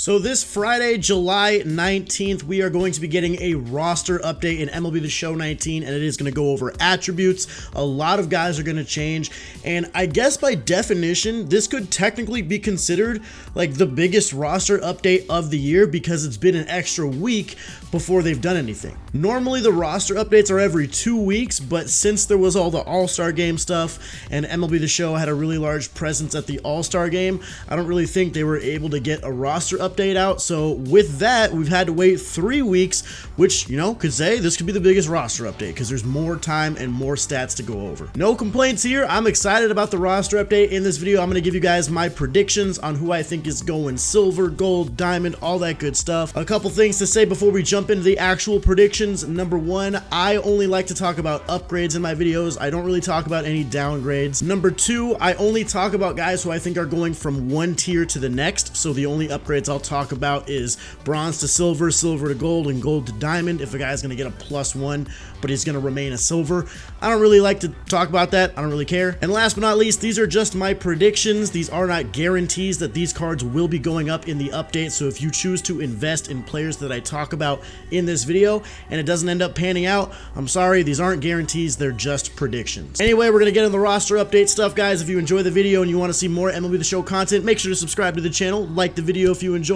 So this Friday, July 19th, we are going to be getting a roster update in MLB The Show 19, and it is going to go over attributes. A lot of guys are going to change, and I guess by definition, this could technically be considered like the biggest roster update of the year because it's been an extra week before they've done anything. Normally, the roster updates are every 2 weeks, but since there was all the All-Star Game stuff, and MLB The Show had a really large presence at the All-Star Game, I don't really think they were able to get a roster update out. So with that, we've had to wait 3 weeks, which, you know, could say this could be the biggest roster update because there's more time and more stats to go over. No complaints here. I'm excited about the roster update. In this video, I'm going to give you guys my predictions on who I think is going silver, gold, diamond, all that good stuff. A couple things to say before we jump into the actual predictions. Number one, I only like to talk about upgrades in my videos. I don't really talk about any downgrades. Number two, I only talk about guys who I think are going from one tier to the next. So the only upgrades I'll talk about is bronze to silver, silver to gold, and gold to diamond. If a guy's going to get a +1, but he's going to remain a silver, I don't really like to talk about that. I don't really care. And last but not least, these are just my predictions. These are not guarantees that these cards will be going up in the update. So if you choose to invest in players that I talk about in this video and it doesn't end up panning out, I'm sorry, these aren't guarantees, they're just predictions. Anyway, we're going to get in the roster update stuff, guys. If you enjoy the video and you want to see more MLB The Show content, make sure to subscribe to the channel, like the video if you enjoy.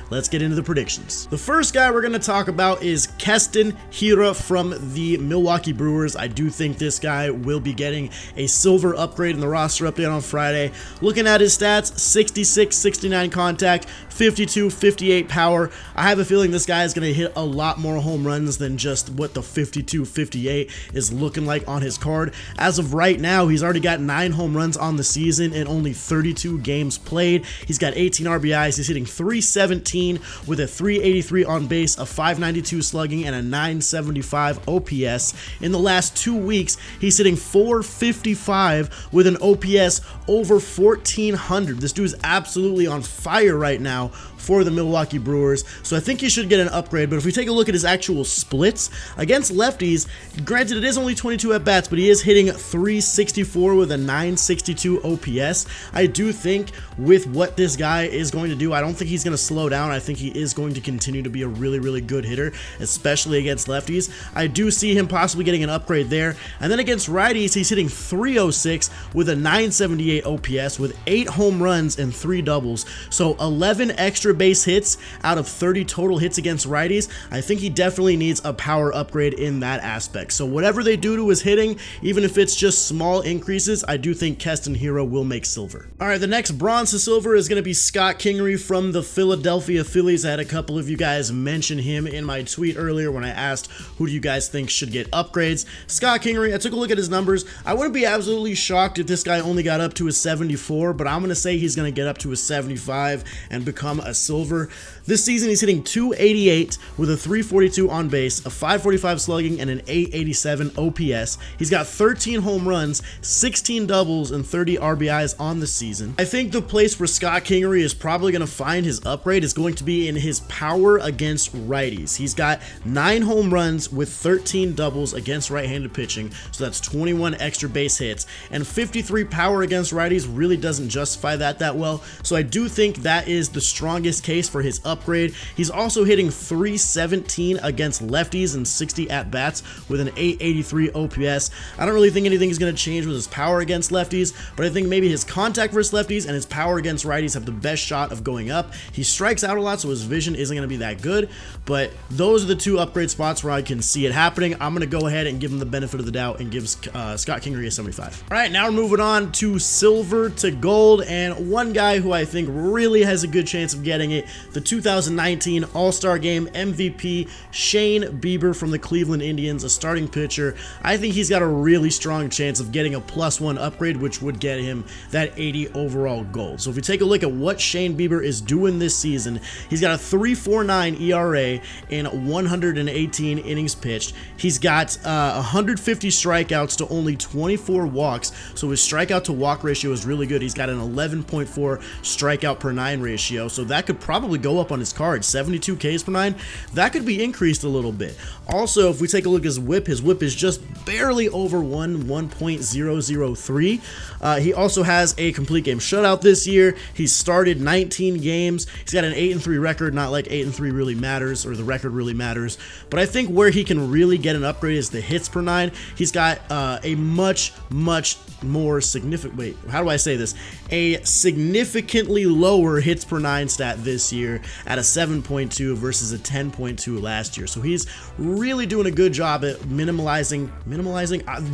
Let's get into the predictions. The first guy we're going to talk about is Keston Kiera from the Milwaukee Brewers. I do think this guy will be getting a silver upgrade in the roster update on Friday. Looking at his stats, 66, 69 contact, 52, 58 power. I have a feeling this guy is going to hit a lot more home runs than just what the 52, 58 is looking like on his card. As of right now, he's already got 9 home runs on the season in only 32 games played. He's got 18 RBIs. He's hitting 317 with a 383 on base, a 592 slugging, and a 975 OPS. In the last 2 weeks, he's hitting 455 with an OPS over 1400. This dude is absolutely on fire right now for the Milwaukee Brewers, so I think he should get an upgrade. But if we take a look at his actual splits against lefties, granted it is only 22 at-bats, but he is hitting 364 with a 962 OPS. I do think with what this guy is going to do, I don't think he's going to slow down. I think he is going to continue to be a really, really good hitter, especially against lefties. I do see him possibly getting an upgrade there. And then against righties, he's hitting 306 with a 978 OPS with 8 home runs and 3 doubles. So 11 extra base hits out of 30 total hits against righties. I think he definitely needs a power upgrade in that aspect. So whatever they do to his hitting, even if it's just small increases, I do think Keston Kiera will make silver. All right, the next bronze to silver is going to be Scott Kingery from the Philadelphia Phillies. I had a couple of you guys mention him in my tweet earlier when I asked who do you guys think should get upgrades. Scott Kingery, I took a look at his numbers. I wouldn't be absolutely shocked if this guy only got up to a 74, but I'm going to say he's going to get up to a 75 and become a silver. This season he's hitting 288 with a 342 on base, a 545 slugging, and an 887 OPS. He's got 13 home runs, 16 doubles, and 30 RBIs on the season. I think the place where Scott Kingery is probably going to find his upgrade is going to be in his power against righties. He's got 9 home runs with 13 doubles against right-handed pitching, so that's 21 extra base hits, and 53 power against righties really doesn't justify that well. So I do think that is the strongest case for his upgrade. He's also hitting 317 against lefties and 60 at-bats with an 883 OPS. I don't really think anything is going to change with his power against lefties, but I think maybe his contact versus lefties and his power against righties have the best shot of going up. He strikes out a lot, so his vision isn't going to be that good, but those are the 2 upgrade spots where I can see it happening. I'm going to go ahead and give him the benefit of the doubt and give Scott Kingery a 75. All right, now we're moving on to silver to gold, and one guy who I think really has a good chance of getting it, the 2019 All-Star Game MVP, Shane Bieber from the Cleveland Indians, a starting pitcher. I think he's got a really strong chance of getting a +1 upgrade, which would get him that 80 overall gold. So if we take a look at what Shane Bieber is doing this season, he's got a 3.49 ERA in 118 innings pitched. He's got 150 strikeouts to only 24 walks, so his strikeout to walk ratio is really good. He's got an 11.4 strikeout per 9 ratio, so that could probably go up on his card. 72 Ks per 9, that could be increased a little bit. Also, if we take a look at his whip is just barely over 1.003. He also has a complete game shutout this year. He's started 19 games. He's got an 8-3 record, not like 8-3 really matters, or the record really matters, but I think where he can really get an upgrade is the hits per 9. He's got a much more significant, wait, how do I say this? A significantly lower hits per 9 stat this year at a 7.2 versus a 10.2 last year. So he's really doing a good job at minimalizing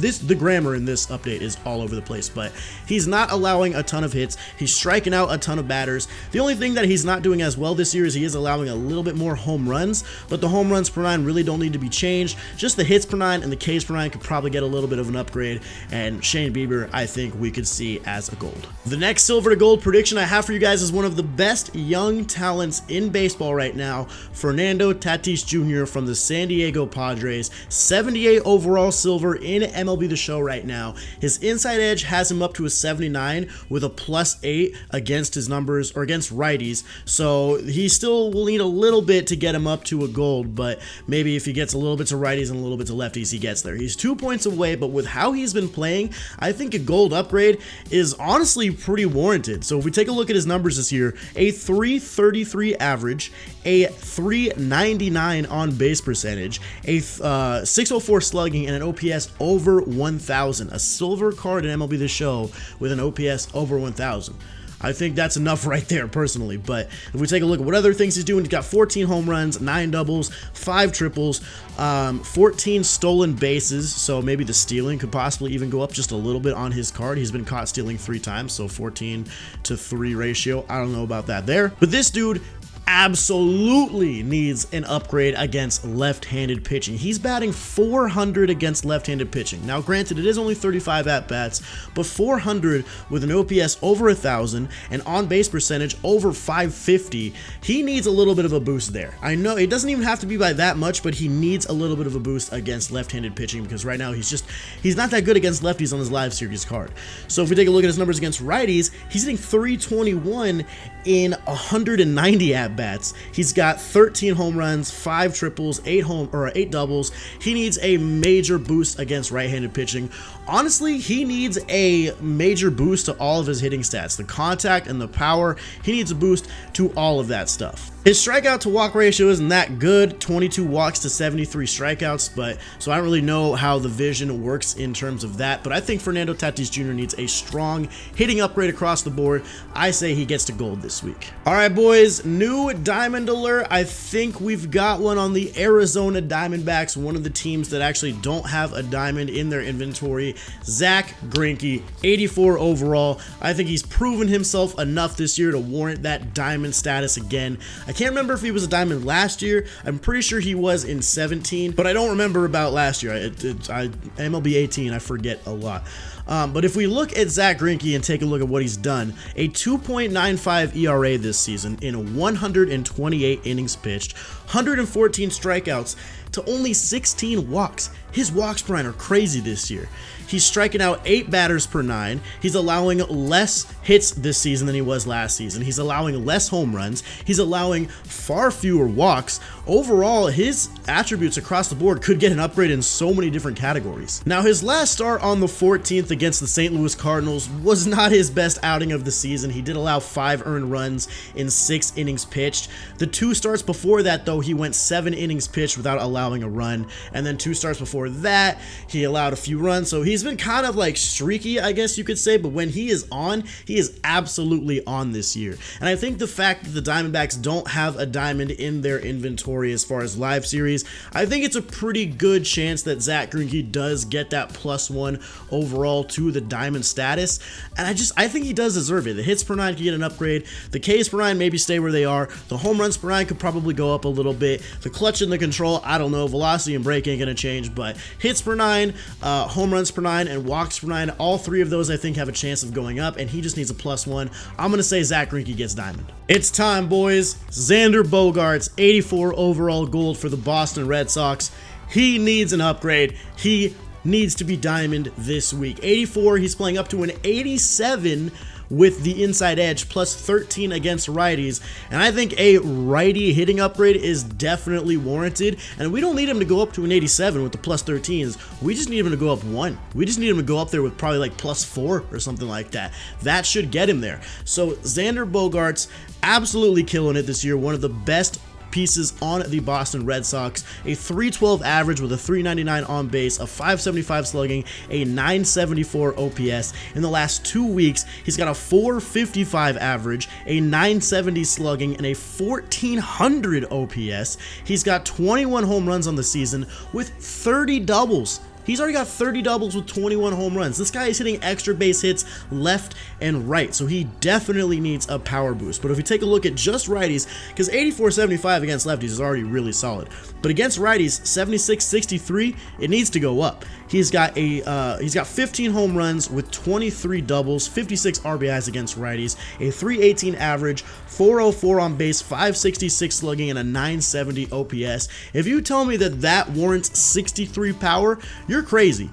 this. The grammar in this update is all over the place, but he's not allowing a ton of hits. He's striking out a ton of batters. The only thing that he's not doing as well this year is he is allowing a little bit more home runs, but the home runs per 9 really don't need to be changed. Just the hits per 9 and the Ks per 9 could probably get a little bit of an upgrade, and Shane Bieber, I think we could see as a gold. The next silver to gold prediction I have for you guys is one of the best young talents in baseball right now, Fernando Tatis Jr. from the San Diego Padres, 78 overall silver in MLB The Show right now. His inside edge has him up to a 79 with a +8 against his numbers, or against righties, so he still will need a little bit to get him up to a gold, but maybe if he gets a little bit to righties and a little bit to lefties, he gets there. He's 2 points away, but with how he's been playing, I think a gold upgrade is honestly pretty warranted. So if we take a look at his numbers this year, a 333 average, a 399 on base percentage, a 604 slugging, and an OPS over 1,000. A silver card in MLB The Show with an OPS over 1,000. I think that's enough right there personally, but if we take a look at what other things he's doing, he's got 14 home runs, 9 doubles, 5 triples, 14 stolen bases, so maybe the stealing could possibly even go up just a little bit on his card. He's been caught stealing 3 times, so 14-3 ratio. I don't know about that there, but this dude absolutely needs an upgrade against left-handed pitching. He's batting 400 against left-handed pitching. Now, granted, it is only 35 at-bats, but 400 with an OPS over 1,000 and on-base percentage over 550, he needs a little bit of a boost there. I know it doesn't even have to be by that much, but he needs a little bit of a boost against left-handed pitching because right now he's not that good against lefties on his live series card. So if we take a look at his numbers against righties, he's hitting 321 in 190 at-bats. He's got 13 home runs, 5 triples, 8 doubles. He needs a major boost against right-handed pitching. Honestly, he needs a major boost to all of his hitting stats. The contact and the power, he needs a boost to all of that stuff. His strikeout to walk ratio isn't that good, 22 walks to 73 strikeouts, but so I don't really know how the vision works in terms of that, but I think Fernando Tatis Jr. needs a strong hitting upgrade across the board. I say he gets to gold this week. All right, boys, new diamond alert. I think we've got one on the Arizona Diamondbacks, one of the teams that actually don't have a diamond in their inventory. Zack Greinke, 84 overall. I think he's proven himself enough this year to warrant that diamond status again. I can't remember if he was a diamond last year. I'm pretty sure he was in 17, but I don't remember about last year. MLB 18, I forget a lot. But if we look at Zack Greinke and take a look at what he's done, a 2.95 ERA this season in 128 innings pitched, 114 strikeouts to only 16 walks. His walks per 9 are crazy this year. He's striking out 8 batters per 9. He's allowing less hits this season than he was last season. He's allowing less home runs. He's allowing far fewer walks. Overall, his attributes across the board could get an upgrade in so many different categories. Now, his last start on the 14th against the St. Louis Cardinals was not his best outing of the season. He did allow 5 earned runs in 6 innings pitched. The 2 starts before that, though, he went 7 innings pitched without allowing a run. And then 2 starts before that, he allowed a few runs. So he's been kind of like streaky, I guess you could say, but when he is on, he is absolutely on this year. And I think the fact that the Diamondbacks don't have a diamond in their inventory as far as live series, I think it's a pretty good chance that Zack Greinke does get that +1 overall to the diamond status. And I think he does deserve it. The hits per 9 could get an upgrade. The Ks per 9 maybe stay where they are. The home runs per 9 could probably go up a little bit. The clutch and the control, I don't know. Velocity and break ain't going to change, but hits per 9, home runs per 9, and walks per 9, all 3 of those I think have a chance of going up, and he just needs a +1. I'm going to say Zack Greinke gets diamond. It's time, boys. Xander Bogaert's 84 overall gold for the Boston Red Sox. He needs an upgrade. He needs to be diamond this week. 84, he's playing up to an 87 with the inside edge, plus 13 against righties, and I think a righty hitting upgrade is definitely warranted, and we don't need him to go up to an 87 with the plus 13s. We just need him to go up 1. We just need him to go up there with probably like plus 4 or something like that. That should get him there. So Xander Bogaert's absolutely killing it this year, one of the best pieces on the Boston Red Sox, a 312 average with a 399 on base, a 575 slugging, a 974 OPS. In the last 2 weeks, he's got a 455 average, a 970 slugging, and a 1400 OPS. He's got 21 home runs on the season with 30 doubles. He's already got 30 doubles with 21 home runs. This guy is hitting extra base hits left and right, so he definitely needs a power boost. But if we take a look at just righties, because 84-75 against lefties is already really solid, but against righties, 76-63, it needs to go up. He's got 15 home runs with 23 doubles, 56 RBIs against righties, a 318 average, 404 on base, 566 slugging, and a 970 OPS. If you tell me that that warrants 63 power, you're crazy.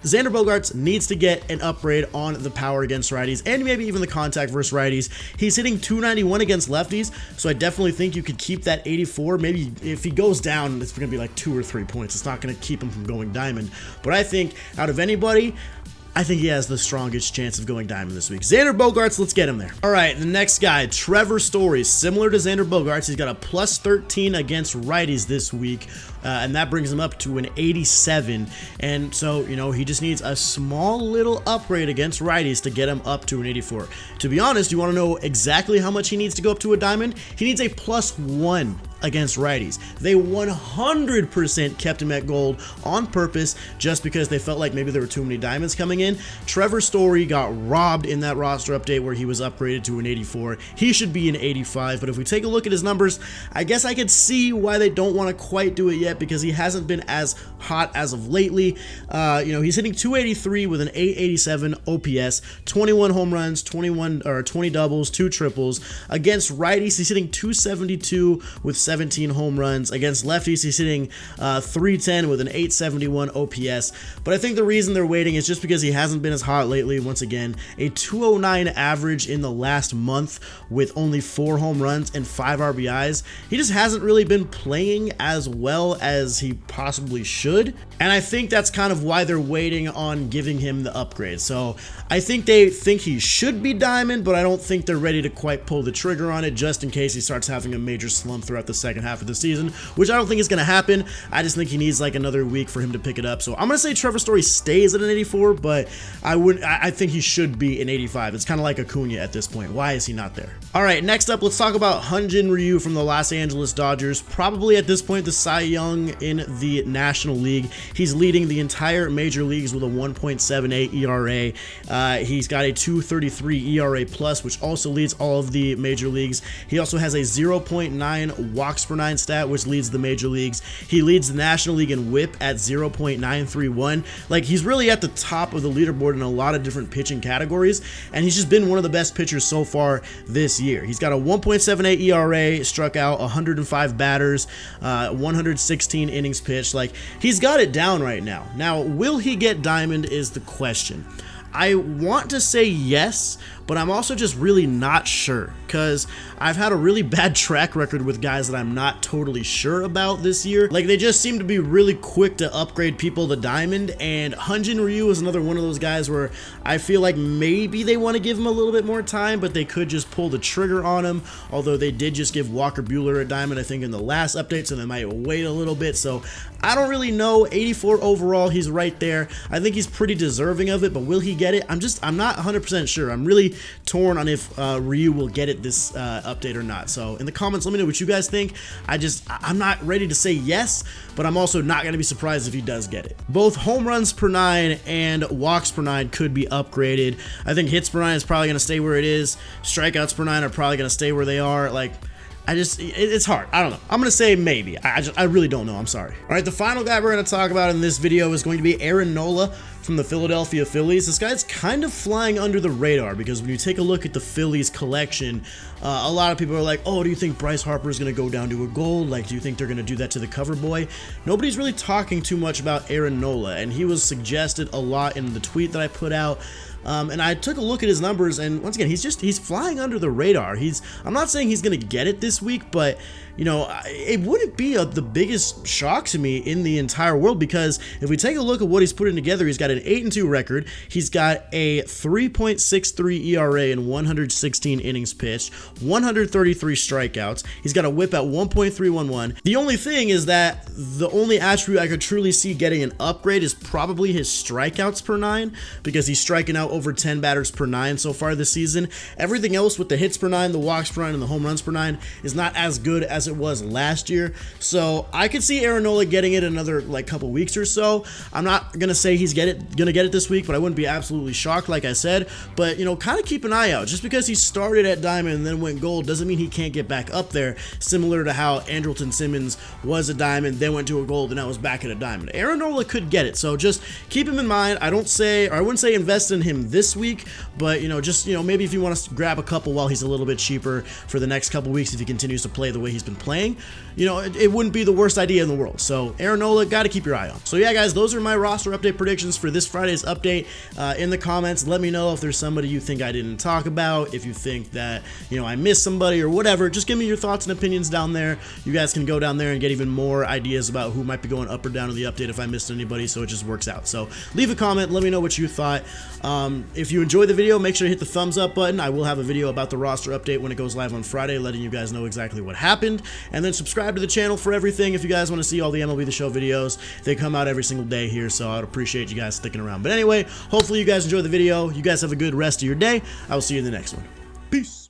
Xander Bogaerts needs to get an upgrade on the power against righties and maybe even the contact versus righties. He's hitting 291 against lefties, so I definitely think you could keep that 84. Maybe if he goes down, it's going to be like 2 or 3 points. It's not going to keep him from going diamond. But I think out of anybody, I think he has the strongest chance of going diamond this week. Xander Bogaerts, let's get him there. All right, the next guy, Trevor Story, similar to Xander Bogaerts. He's got a plus 13 against righties this week, and that brings him up to an 87. And so, you know, he just needs a small little upgrade against righties to get him up to an 84. To be honest, you want to know exactly how much he needs to go up to a diamond? He needs a plus 1 against righties. They 100% kept him at gold on purpose just because they felt like maybe there were too many diamonds coming in. Trevor Story got robbed in that roster update where he was upgraded to an 84. He should be an 85, but if we take a look at his numbers, I guess I could see why they don't want to quite do it yet, because he hasn't been as hot as of lately. You know, he's hitting 283 with an 887 OPS, 21 home runs, 20 doubles, 2 triples. Against righties, he's hitting 272 with 17 home runs. Against lefties, he's hitting 310 with an 871 OPS. But I think the reason they're waiting is just because he hasn't been as hot lately. Once again, a 209 average in the last month with only 4 home runs and 5 RBIs. He just hasn't really been playing as well as he possibly should. And I think that's kind of why they're waiting on giving him the upgrade. So I think they think he should be diamond, but I don't think they're ready to quite pull the trigger on it just in case he starts having a major slump throughout the second half of the season, which I don't think is going to happen. I just think he needs like another week for him to pick it up. So I'm going to say Trevor Story stays at an 84, but I think he should be an 85. It's kind of like Acuna at this point. Why is he not there? All right, next up, let's talk about HyunJin Ryu from the Los Angeles Dodgers. Probably at this point the Cy Young in the National League. He's leading the entire major leagues with a 1.78 ERA. He's got a 2.33 ERA plus, which also leads all of the major leagues. He also has a 0.9 walks per 9 stat, which leads the major leagues. He leads the National League in whip at 0.931. Like, he's really at the top of the leaderboard in a lot of different pitching categories, and he's just been one of the best pitchers so far this year. He's got a 1.78 ERA, struck out 105 batters, 116 innings pitched. Like, he's got it down right now. Now, will he get diamond is the question. I want to say yes, but I'm also just really not sure, because I've had a really bad track record with guys that I'm not totally sure about this year. Like, they just seem to be really quick to upgrade people to diamond, and HyunJin Ryu is another one of those guys where I feel like maybe they want to give him a little bit more time, but they could just pull the trigger on him, although they did just give Walker Buehler a diamond, I think, in the last update, so they might wait a little bit. So I don't really know. 84 overall, he's right there. I think he's pretty deserving of it, but will he get it? I'm not 100% sure. I'm really torn on if Ryu will get it this update or not. So in the comments, let me know what you guys think. I'm not ready to say yes, but I'm also not going to be surprised if he does get it. Both home runs per 9 and walks per 9 could be upgraded. I think hits per 9 is probably going to stay where it is. Strikeouts per 9 are probably going to stay where they are. Like, it's hard. I don't know. I'm going to say maybe. I really don't know. I'm sorry. All right, the final guy we're going to talk about in this video is going to be Aaron Nola from the Philadelphia Phillies. This guy's kind of flying under the radar because when you take a look at the Phillies collection, a lot of people are like, oh, do you think Bryce Harper is going to go down to a gold? Like, do you think they're going to do that to the cover boy? Nobody's really talking too much about Aaron Nola, and he was suggested a lot in the tweet that I put out. And I took a look at his numbers, and once again, he's flying under the radar. I'm not saying he's going to get it this week, but you know, it wouldn't be the biggest shock to me in the entire world, because if we take a look at what he's putting together, he's got an 8-2 record. He's got a 3.63 ERA in 116 innings pitched, 133 strikeouts. He's got a whip at 1.311. The only thing is that the only attribute I could truly see getting an upgrade is probably his strikeouts per 9, because he's striking out over 10 batters per 9 so far this season. Everything else with the hits per 9, the walks per 9, and the home runs per 9 is not as good as it was last year. So I could see Aaron Nola getting it another like couple weeks or so. I'm not gonna say he's gonna get it this week, but I wouldn't be absolutely shocked, like I said. But you know, kind of keep an eye out. Just because he started at diamond and then went gold doesn't mean he can't get back up there, similar to how Andrelton Simmons was a diamond, then went to a gold, and now is back at a diamond. Aaron Nola could get it, so just keep him in mind. I wouldn't say invest in him this week, but you know, just, you know, maybe if you want to grab a couple while he's a little bit cheaper for the next couple weeks, if he continues to play the way he's been playing, you know, it wouldn't be the worst idea in the world. So Aaron Nola, got to keep your eye on. So yeah, guys, those are my roster update predictions for this Friday's update. In the comments, let me know if there's somebody you think I didn't talk about, if you think that, you know, I missed somebody or whatever. Just give me your thoughts and opinions down there. You guys can go down there and get even more ideas about who might be going up or down in the update if I missed anybody, so it just works out. So leave a comment, let me know what you thought. If you enjoyed the video, make sure to hit the thumbs up button. I will have a video about the roster update when it goes live on Friday, letting you guys know exactly what happened. And then subscribe to the channel for everything if you guys want to see all the MLB The Show videos. They come out every single day here, so I'd appreciate you guys sticking around. But anyway, hopefully you guys enjoyed the video. You guys have a good rest of your day. I will see you in the next one. Peace.